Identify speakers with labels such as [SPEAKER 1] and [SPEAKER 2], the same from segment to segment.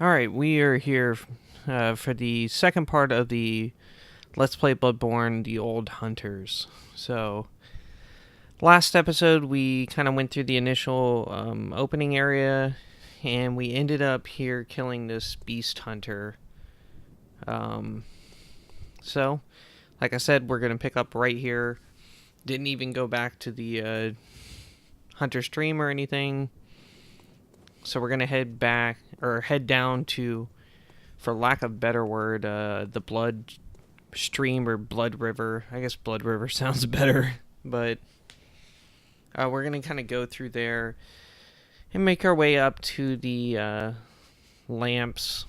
[SPEAKER 1] Alright, we are here for the second part of the Let's Play Bloodborne, The Old Hunters. So, last episode we kind of went through the initial opening area, and we ended up here killing this beast hunter. So, like I said, we're going to pick up right here. Didn't even go back to the hunter stream or anything. So we're going to head down to, for lack of a better word, the blood stream or blood river. I guess blood river sounds better, but we're going to kind of go through there and make our way up to the lamps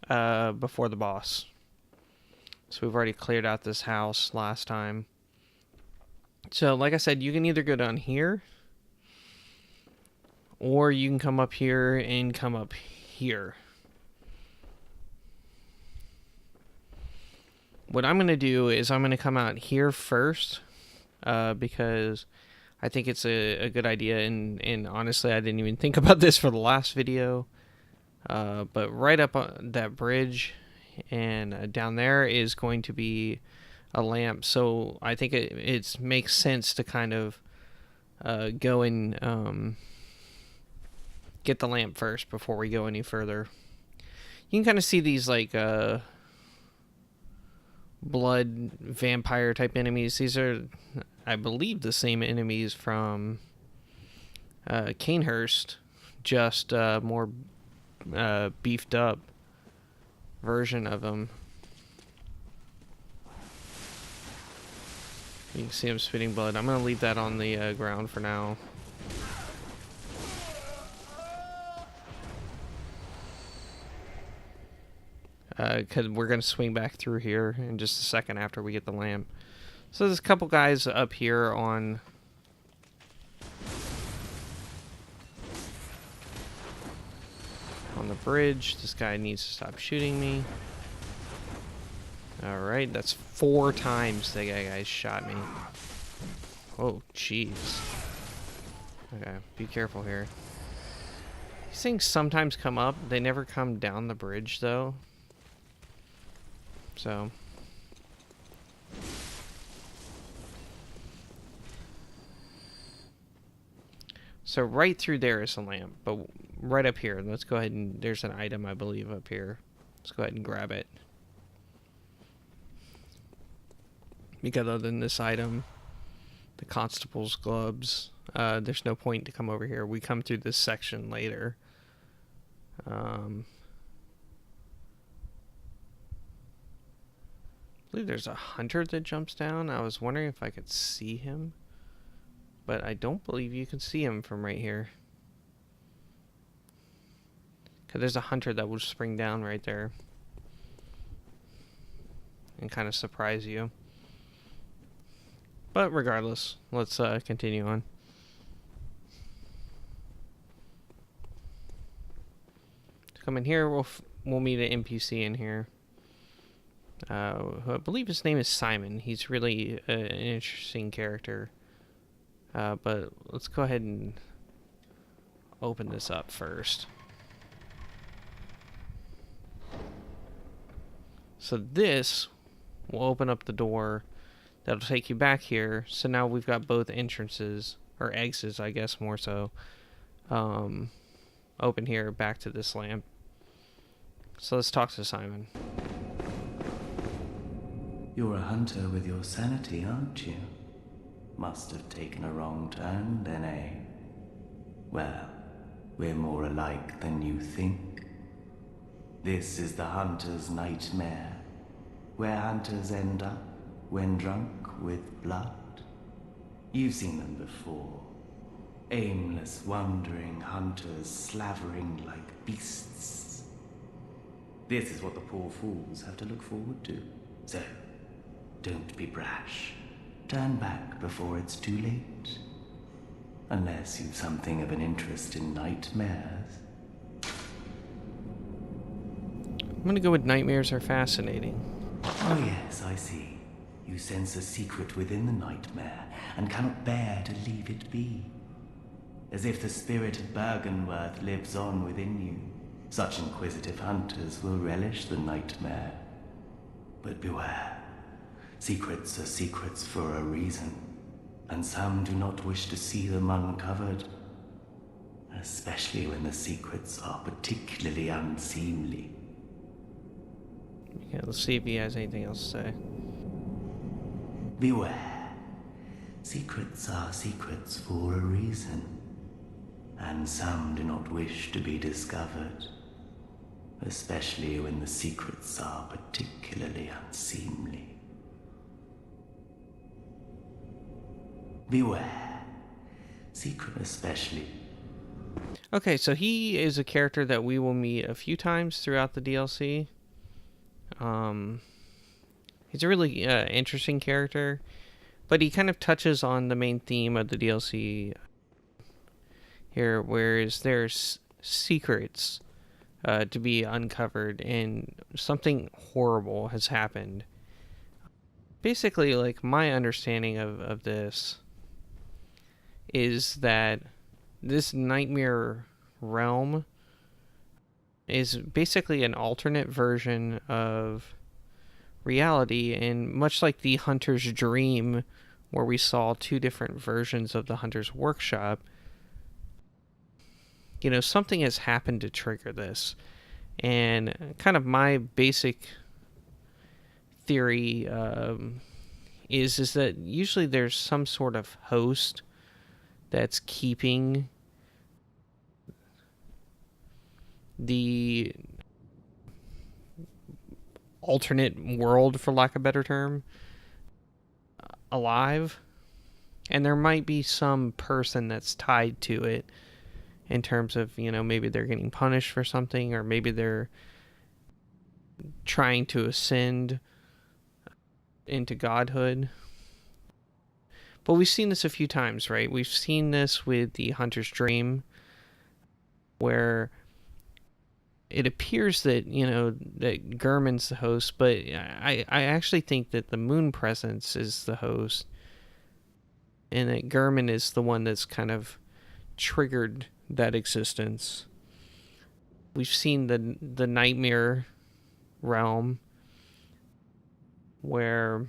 [SPEAKER 1] before the boss. So we've already cleared out this house last time. So like I said, you can either go down here, or you can come up here and come up here. What I'm going to do is I'm going to come out here first, because I think it's a good idea, and honestly, I didn't even think about this for the last video, but right up on that bridge and down there is going to be a lamp, so I think it makes sense to kind of go and get the lamp first before we go any further. You can kind of see these like blood vampire type enemies. These are, I believe, the same enemies from Canehurst, just more beefed up version of them. You can see them spitting blood. I'm going to leave that on the ground for now. Because we're going to swing back through here in just a second after we get the lamp. So there's a couple guys up here on the bridge. This guy needs to stop shooting me. Alright, that's 4 times the guy shot me. Oh, jeez. Okay, be careful here. These things sometimes come up. They never come down the bridge, though. So right through there is a lamp, but right up here, let's go ahead and, there's an item, I believe, up here. Let's go ahead and grab it. Because other than this item, the constable's gloves, there's no point to come over here. We come through this section later. I believe there's a hunter that jumps down. I was wondering if I could see him, but I don't believe you can see him from right here. Because there's a hunter that will spring down right there and kind of surprise you. But regardless, let's continue on. Come in here, we'll meet an NPC in here. I believe his name is Simon. He's really an interesting character. But let's go ahead and open this up first. So this will open up the door that'll take you back here. So now we've got both entrances, or exits, I guess, more so, open here back to this lamp. So let's talk to Simon.
[SPEAKER 2] You're a hunter with your sanity, aren't you? Must have taken a wrong turn then, eh? Well, we're more alike than you think. This is the hunter's nightmare, where hunters end up when drunk with blood. You've seen them before. Aimless, wandering hunters slavering like beasts. This is what the poor fools have to look forward to. So, don't be brash. Turn back before it's too late. Unless you've something of an interest in nightmares.
[SPEAKER 1] I'm gonna go with nightmares are fascinating.
[SPEAKER 2] Oh yes, I see. You sense a secret within the nightmare and cannot bear to leave it be. As if the spirit of Bergenworth lives on within you. Such inquisitive hunters will relish the nightmare. But beware. Secrets are secrets for a reason, and some do not wish to see them uncovered. Especially when the secrets are particularly unseemly.
[SPEAKER 1] Yeah, let's see if he has anything else to say.
[SPEAKER 2] Beware. Secrets are secrets for a reason, and some do not wish to be discovered. Especially when the secrets are particularly unseemly. Beware. Secret especially.
[SPEAKER 1] Okay, so he is a character that we will meet a few times throughout the DLC. He's a really interesting character, but he kind of touches on the main theme of the DLC here, whereas there's secrets to be uncovered, and something horrible has happened. Basically, like, my understanding of this is that this nightmare realm is basically an alternate version of reality, and much like the Hunter's Dream, where we saw two different versions of the Hunter's Workshop, something has happened to trigger this. And kind of my basic theory is that usually there's some sort of host that's keeping the alternate world, for lack of a better term, alive. And there might be some person that's tied to it in terms of, maybe they're getting punished for something, or maybe they're trying to ascend into godhood. But we've seen this a few times, right? We've seen this with the Hunter's Dream, where it appears that, that Gurman's the host, but I actually think that the Moon Presence is the host, and that Gurman is the one that's kind of triggered that existence. We've seen the Nightmare realm, where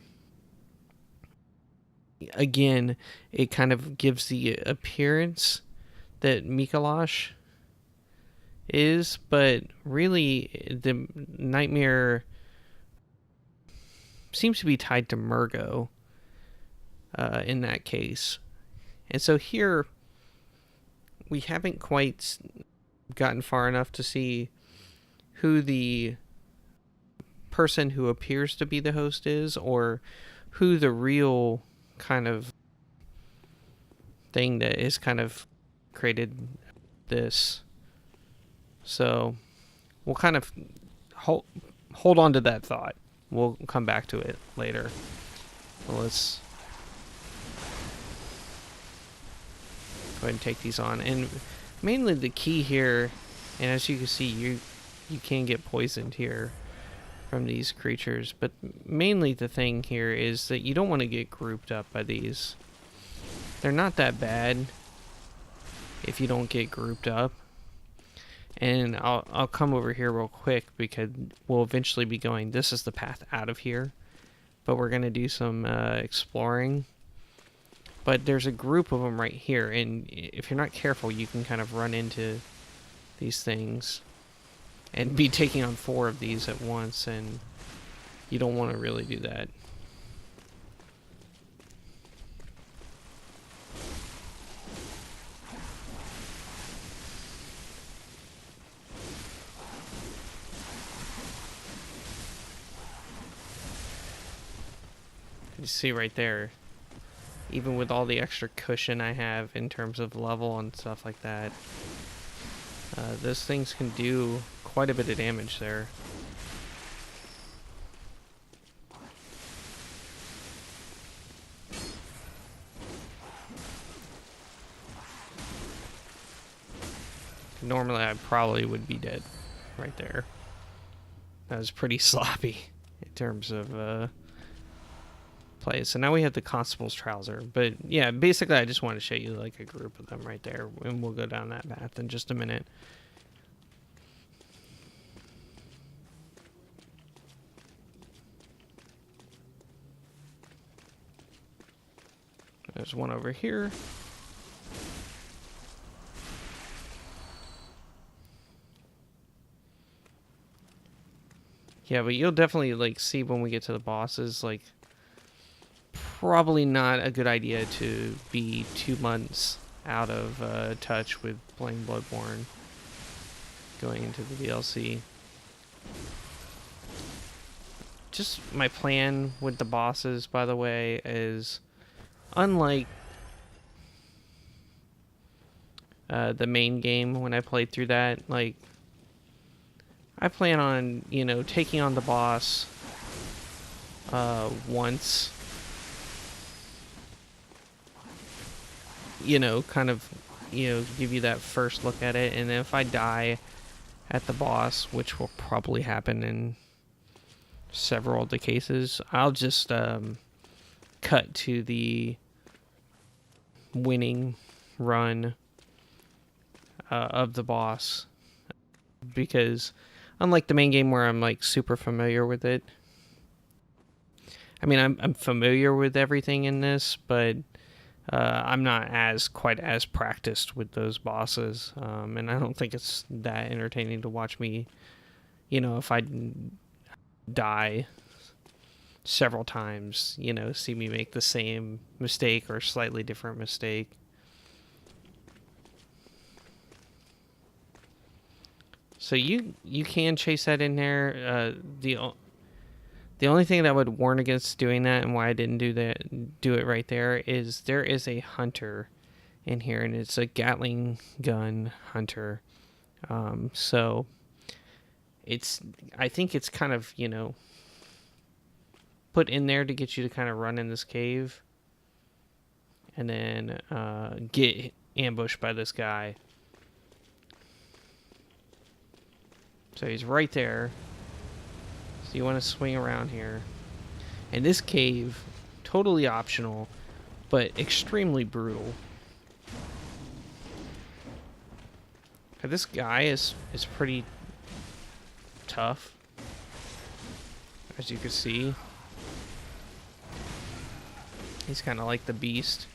[SPEAKER 1] again it kind of gives the appearance that Mikolash is, but really the Nightmare seems to be tied to Murgo in that case. And so here we haven't quite gotten far enough to see who the person who appears to be the host is, or who the real kind of thing that is kind of created this. So we'll kind of hold on to that thought. We'll come back to it later. So let's go ahead and take these on. And mainly the key here, and as you can see, you can get poisoned here from these creatures, but mainly the thing here is that you don't want to get grouped up by these. They're not that bad if you don't get grouped up. And I'll come over here real quick, because we'll eventually be going, this is the path out of here, but we're going to do some exploring. But there's a group of them right here, and if you're not careful, you can kind of run into these things and be taking on 4 of these at once, and you don't want to really do that. You see right there, even with all the extra cushion I have in terms of level and stuff like that, those things can do quite a bit of damage there. Normally I probably would be dead right there. That was pretty sloppy in terms of play. So now we have the Constable's Trouser. But yeah, basically I just want to show you like a group of them right there, and we'll go down that path in just a minute. There's one over here. Yeah, but you'll definitely, like, see when we get to the bosses, like, probably not a good idea to be 2 months out of touch with playing Bloodborne going into the DLC. Just my plan with the bosses, by the way, is unlike the main game when I played through that, like, I plan on, you know, taking on the boss once, you know, kind of, you know, give you that first look at it, and if I die at the boss, which will probably happen in several of the cases, I'll just cut to the winning run of the boss, because unlike the main game where I'm like super familiar with it, I mean, I'm familiar with everything in this, but I'm not quite as practiced with those bosses, and I don't think it's that entertaining to watch me, you know, if I die several times, you know, see me make the same mistake or slightly different mistake. So you can chase that in there. The only thing that would warn against doing that, and why I didn't do it right there, is there is a hunter in here, and it's a Gatling gun hunter. So I think it's kind of, you know, put in there to get you to kind of run in this cave and then get ambushed by this guy. So he's right there. So you want to swing around here. And this cave, totally optional, but extremely brutal. This guy is pretty tough, as you can see. He's kind of like the beast.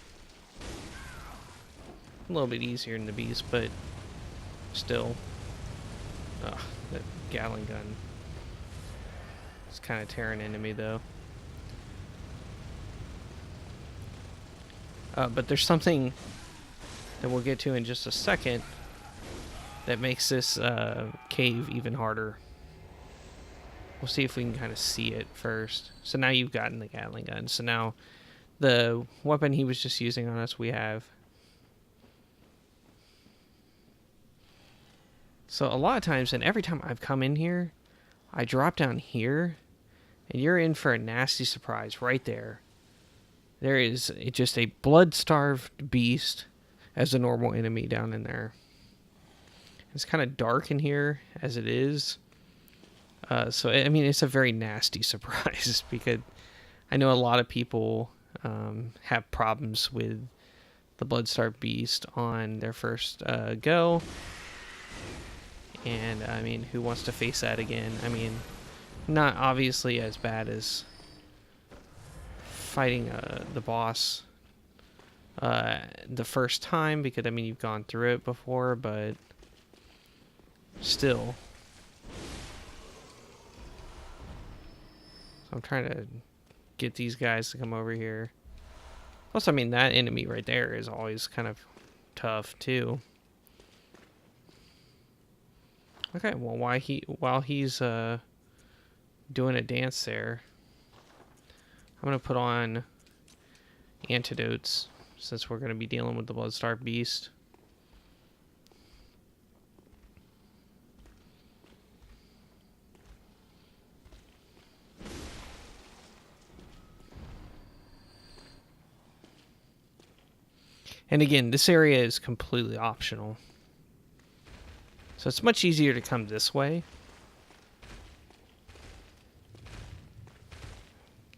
[SPEAKER 1] A little bit easier than the beast, but still. Ugh, that Gatling gun. It's kind of tearing into me, though. But there's something that we'll get to in just a second that makes this cave even harder. We'll see if we can kind of see it first. So now you've gotten the Gatling gun. So now the weapon he was just using on us, we have. So a lot of times, and every time I've come in here, I drop down here, and you're in for a nasty surprise right there. There is just a blood-starved beast as a normal enemy down in there. It's kind of dark in here as it is. So, I mean, it's a very nasty surprise because I know a lot of people have problems with the blood-starved beast on their first go. And, I mean, who wants to face that again? I mean, not obviously as bad as fighting the boss the first time, because, I mean, you've gone through it before, but still. So I'm trying to get these guys to come over here. Plus, I mean, that enemy right there is always kind of tough, too. Okay, well, while he's doing a dance there, I'm going to put on antidotes, since we're going to be dealing with the blood-starved beast. And again, this area is completely optional. So it's much easier to come this way.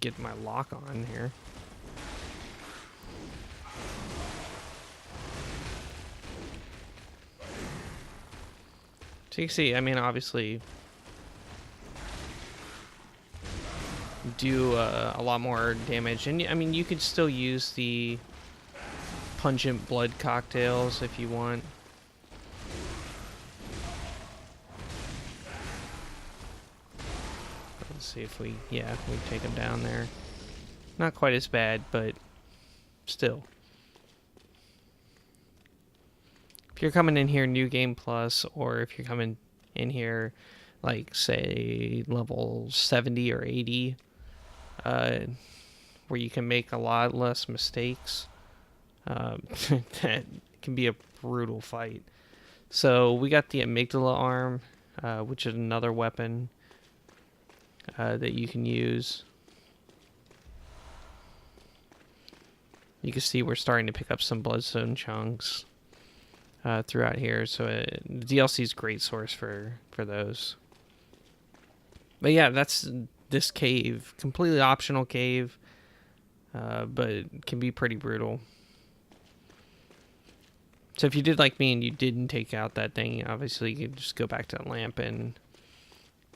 [SPEAKER 1] Get my lock on here. So you can see, I mean, obviously do a lot more damage. And I mean, you could still use the pungent blood cocktails if you want. Let's see if we take them down there. Not quite as bad, but still. If you're coming in here New Game Plus, or if you're coming in here, like, say, level 70 or 80, where you can make a lot less mistakes, that can be a brutal fight. So we got the amygdala arm, which is another weapon that you can use. You can see we're starting to pick up some bloodstone chunks throughout here, so the DLC is a great source for those. But yeah, that's this cave. Completely optional cave, but it can be pretty brutal. So if you did like me and you didn't take out that thing, obviously you could just go back to the lamp and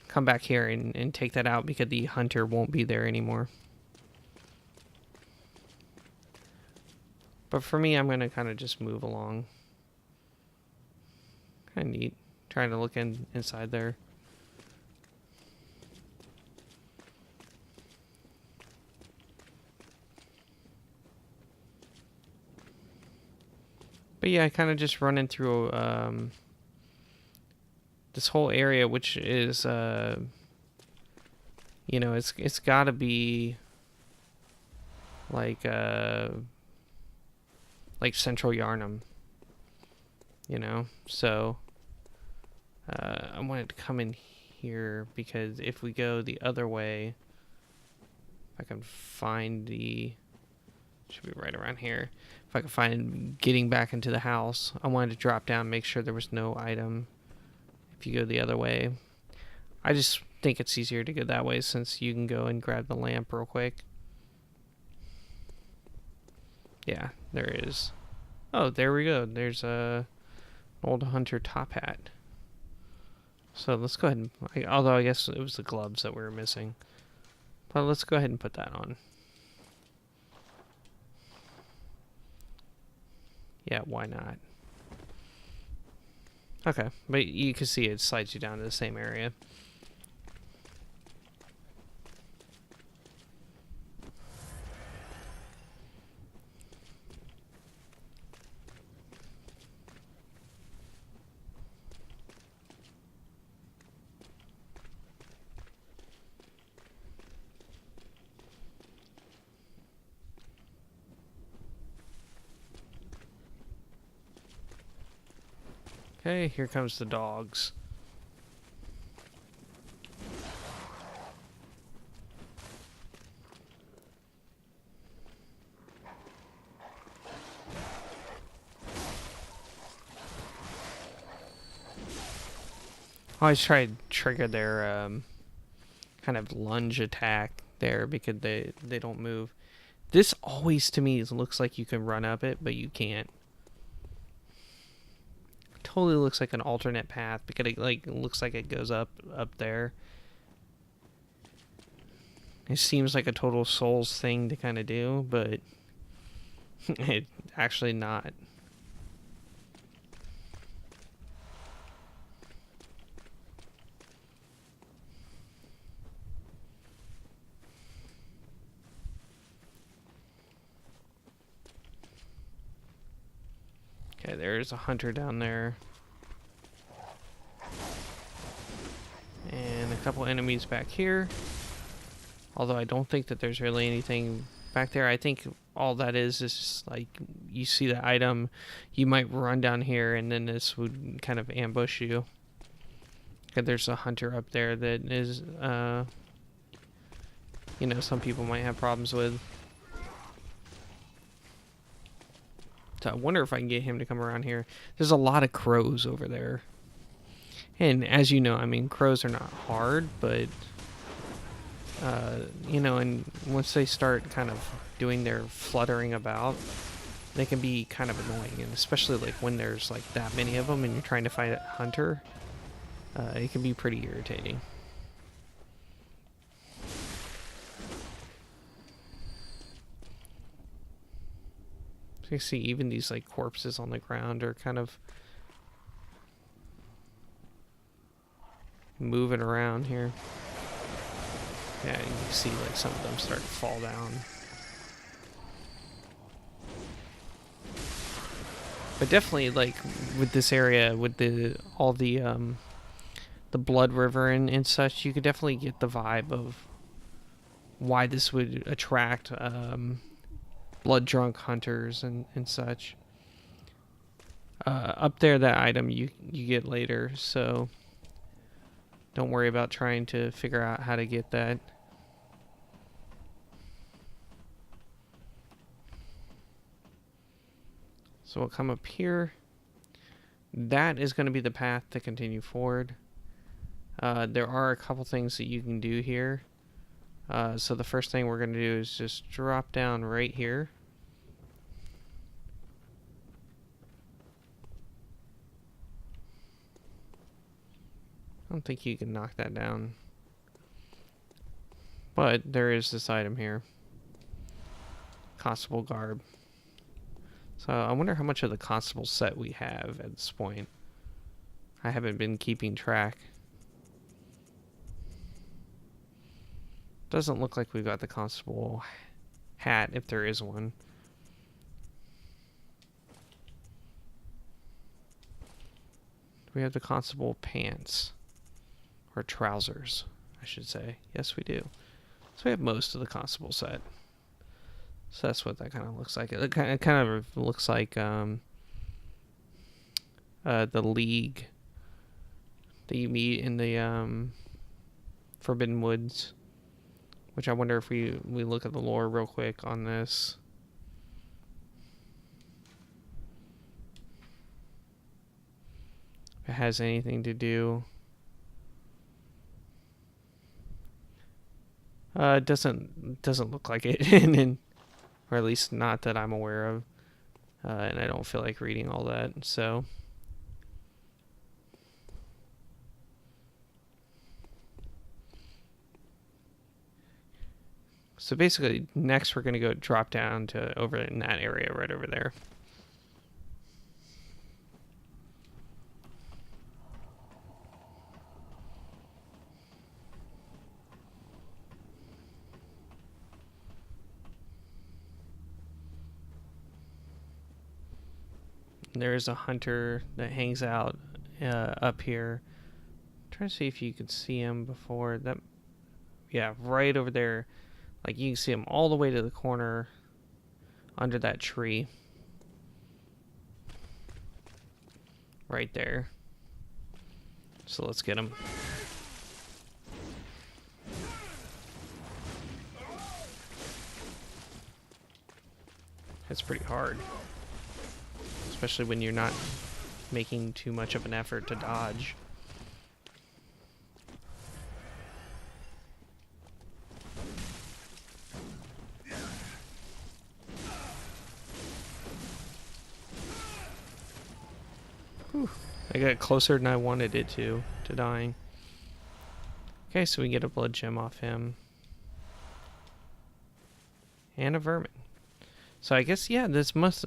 [SPEAKER 1] come back here and take that out, because the hunter won't be there anymore. But for me, I'm going to kind of just move along. Kind of neat. Trying to look inside there. But yeah, kind of just running through this whole area, which is, you know, it's got to be like Central Yarnum, you know. So I wanted to come in here because if we go the other way, if I can find should be right around here. If I can find getting back into the house, I wanted to drop down, make sure there was no item. If you go the other way, I just think it's easier to go that way since you can go and grab the lamp real quick. Yeah, there is. Oh, there we go. There's a old hunter top hat. So let's go ahead and, although I guess it was the gloves that we were missing. But let's go ahead and put that on. Yeah, why not? Okay, but you can see it slides you down to the same area. Okay, here comes the dogs. I always try to trigger their kind of lunge attack there because they don't move. This always to me looks like you can run up it, but you can't. Totally looks like an alternate path because it looks like it goes up there. It seems like a total Souls thing to kind of do, but it's actually not. Okay, there's a hunter down there. And a couple enemies back here. Although I don't think that there's really anything back there. I think all that is just like you see the item, you might run down here and then this would kind of ambush you. Okay, there's a hunter up there that is, you know, some people might have problems with. So I wonder if I can get him to come around here. There's a lot of crows over there. And as you know, I mean, crows are not hard, but, you know, and once they start kind of doing their fluttering about, they can be kind of annoying. And especially like when there's like that many of them and you're trying to find a hunter, it can be pretty irritating. So you see even these like corpses on the ground are kind of moving around here. Yeah, you can see like some of them start to fall down. But definitely like with this area, with all the Blood River and such, you could definitely get the vibe of why this would attract blood drunk hunters and such. Up there, that item you get later, so don't worry about trying to figure out how to get that. So we'll come up here. That is going to be the path to continue forward. There are a couple things that you can do here. So the first thing we're going to do is just drop down right here. I don't think you can knock that down. But there is this item here. Constable garb. So I wonder how much of the constable set we have at this point. I haven't been keeping track. Doesn't look like we've got the constable hat, if there is one. Do we have the constable pants? Or trousers, I should say. Yes, we do. So we have most of the constable set. So that's what that kind of looks like. It kind of looks like the League that you meet in the Forbidden Woods. Which I wonder if we look at the lore real quick on this. If it has anything to do. It doesn't look like it, or at least not that I'm aware of, and I don't feel like reading all that. So basically, next we're gonna go drop down to over in that area right over there. There's a hunter that hangs out up here. I'm trying to see if you could see him before that. Yeah, right over there. Like you can see him all the way to the corner under that tree. Right there. So let's get him. That's pretty hard. Especially when you're not making too much of an effort to dodge. Whew. I got closer than I wanted it to dying. Okay, so we get a blood gem off him. And a vermin. So I guess, yeah, this must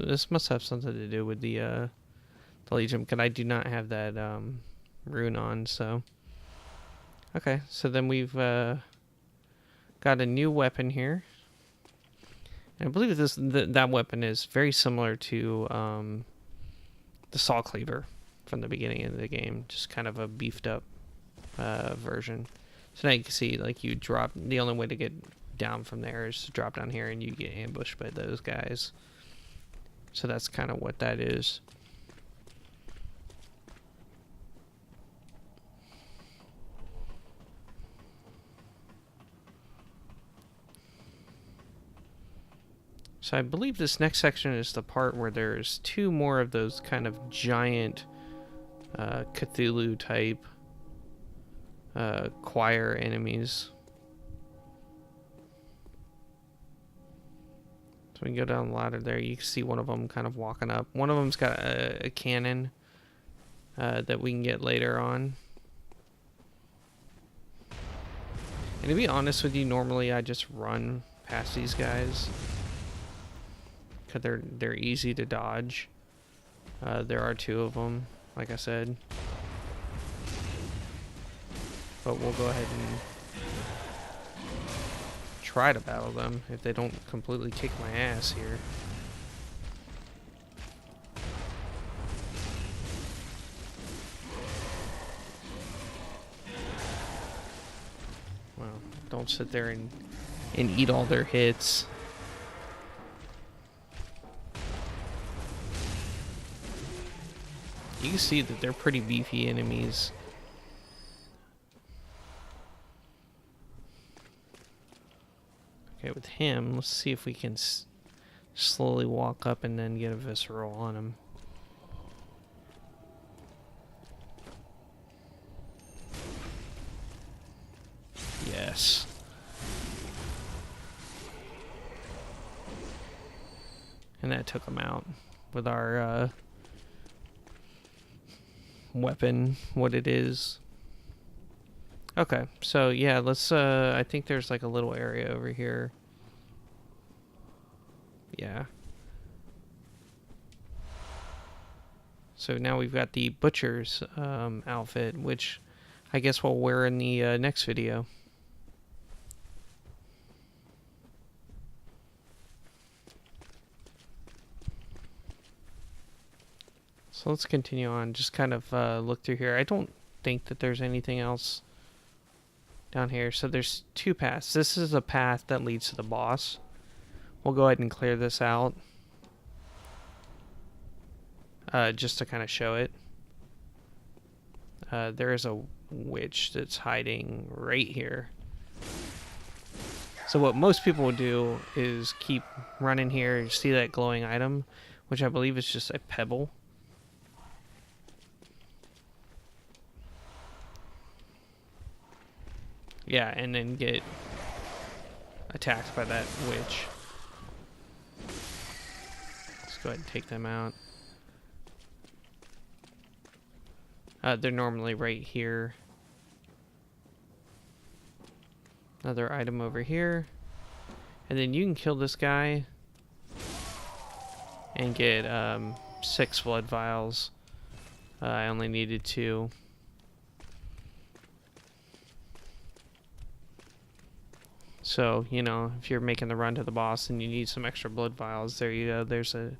[SPEAKER 1] have something to do with the Legion, because I do not have that rune on, so. Okay, so then we've got a new weapon here. And I believe that weapon is very similar to the Saw Cleaver from the beginning of the game, just kind of a beefed up version. So now you can see, like, you drop, the only way to get down from there is to drop down here and you get ambushed by those guys. So that's kind of what that is. So I believe this next section is the part where there's two more of those kind of giant Cthulhu type choir enemies. So we can go down the ladder there. You can see one of them kind of walking up. One of them's got a cannon that we can get later on. And to be honest with you, normally I just run past these guys. because they're easy to dodge. There are 2 of them, like I said. But we'll go ahead and try to battle them if they don't completely kick my ass here. Well, don't sit there and eat all their hits. You can see that they're pretty beefy enemies. Okay, with him, let's see if we can slowly walk up and then get a visceral on him. Yes. And that took him out with our weapon, what it is. Okay, so yeah, let's I think there's like a little area over here. Yeah. So now we've got the butcher's outfit, which I guess we'll wear in the next video. So let's continue on, just kind of look through here. I don't think that there's anything else down here. So there's 2 paths. This is a path that leads to the boss. We'll go ahead and clear this out. Just to kind of show it. There is a witch that's hiding right here. So what most people would do is keep running here. You see that glowing item, which I believe is just a pebble. Yeah, and then get attacked by that witch. Let's go ahead and take them out. They're normally right here. Another item over here. And then you can kill this guy and get 6 blood vials. I only needed 2. So, you know, if you're making the run to the boss and you need some extra blood vials, there you go. There's an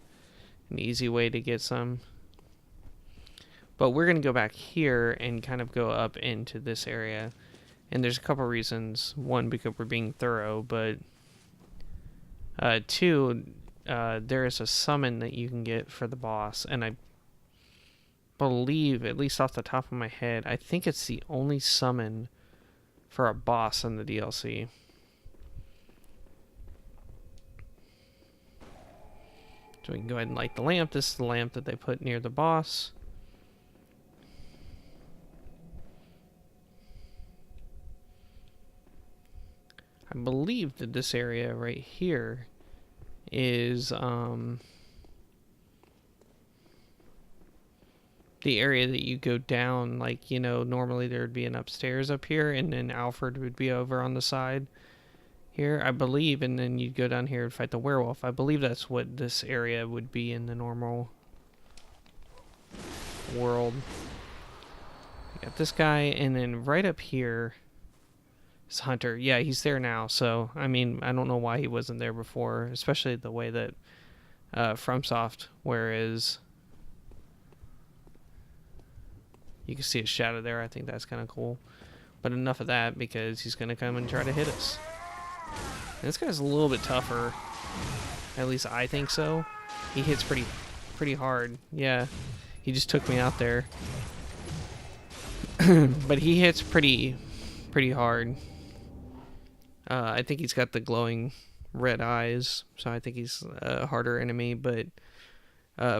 [SPEAKER 1] easy way to get some. But we're going to go back here and kind of go up into this area. And there's a couple reasons. 1, because we're being thorough, but 2, there is a summon that you can get for the boss. And I believe, at least off the top of my head, I think it's the only summon for a boss in the DLC. So we can go ahead and light the lamp. This is the lamp that they put near the boss. I believe that this area right here is the area that you go down. Like, you know, normally there would be an upstairs up here, and then Alfred would be over on the side here, I believe, and then you'd go down here and fight the werewolf. I believe that's what this area would be in the normal world. We got this guy, and then right up here is Hunter. Yeah, he's there now, so, I mean, I don't know why he wasn't there before, especially the way that FromSoft, whereas you can see his shadow there. I think that's kind of cool. But enough of that, because he's going to come and try to hit us. And this guy's a little bit tougher. At least I think so. He hits pretty hard. Yeah, he just took me out there. But he hits pretty hard. I think he's got the glowing red eyes, so I think he's a harder enemy. But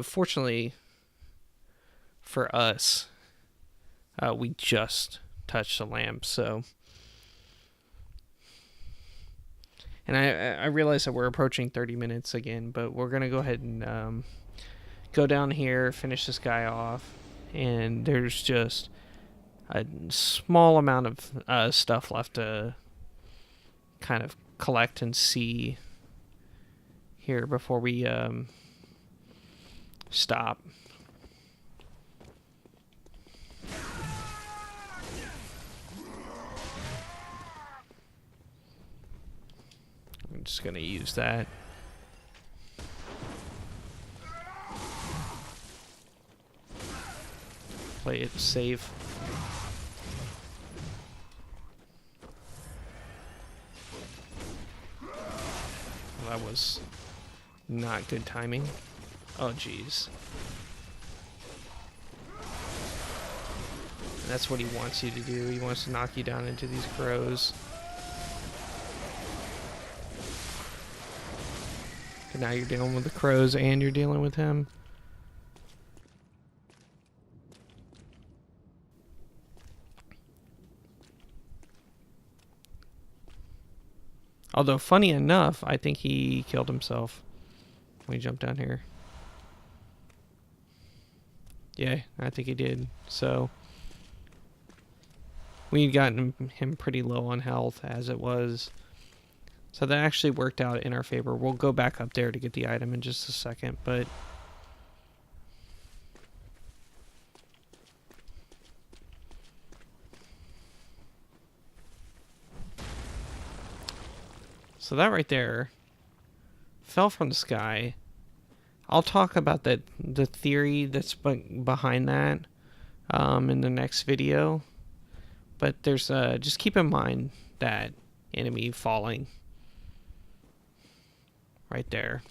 [SPEAKER 1] fortunately for us, we just touched the lamp, so. And I realize that we're approaching 30 minutes again, but we're going to go ahead and go down here, finish this guy off. And there's just a small amount of stuff left to kind of collect and see here before we stop. I'm just gonna use that. Play it safe. Well, that was not good timing. Oh, jeez. That's what he wants you to do. He wants to knock you down into these crows. And now you're dealing with the crows and you're dealing with him. Although, funny enough, I think he killed himself when he jumped down here. Yeah, I think he did. So, we had gotten him pretty low on health as it was. So that actually worked out in our favor. We'll go back up there to get the item in just a second, but... So that right there fell from the sky. I'll talk about the theory that's behind that in the next video. But there's just keep in mind that enemy falling right there.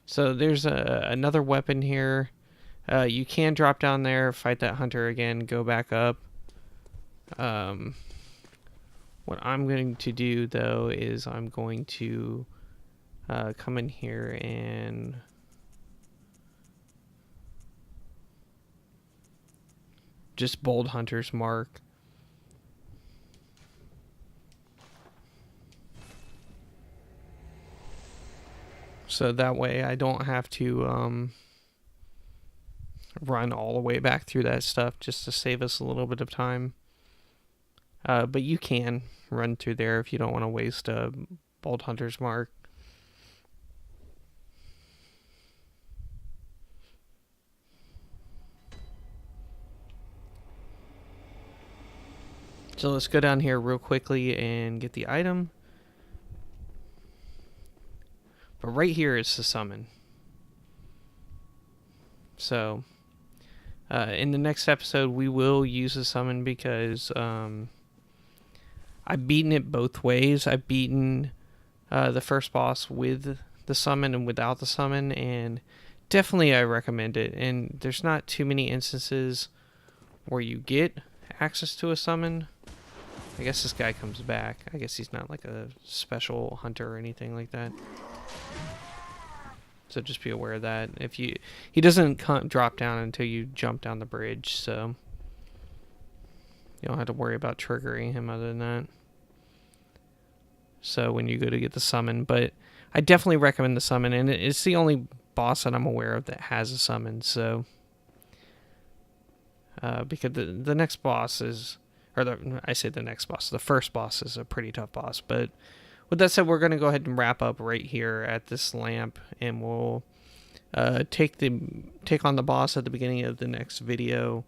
[SPEAKER 1] So there's another weapon here. You can drop down there, fight that hunter again, go back up. What I'm going to do, though, is I'm going to come in here and just bold hunter's mark. So that way I don't have to run all the way back through that stuff just to save us a little bit of time. But you can run through there if you don't want to waste a bold hunter's mark. So let's go down here real quickly and get the item. But right here is the summon. So in the next episode we will use the summon because I've beaten it both ways. I've beaten the first boss with the summon and without the summon, and definitely I recommend it. And there's not too many instances where you get access to a summon. I guess this guy comes back. I guess he's not like a special hunter or anything like that. So just be aware of that. He doesn't drop down until you jump down the bridge, so you don't have to worry about triggering him other than that. So when you go to get the summon, but I definitely recommend the summon, and it's the only boss that I'm aware of that has a summon. So because the next boss is, I say the next boss, the first boss is a pretty tough boss. But with that said, we're going to go ahead and wrap up right here at this lamp, and we'll take on the boss at the beginning of the next video.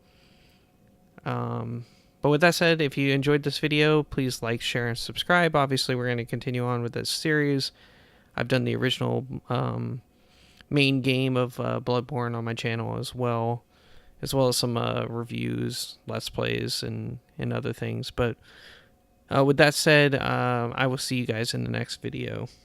[SPEAKER 1] But with that said, if you enjoyed this video, please like, share, and subscribe. Obviously, we're going to continue on with this series. I've done the original main game of Bloodborne on my channel as well as some reviews, let's plays, and other things. But with that said, I will see you guys in the next video.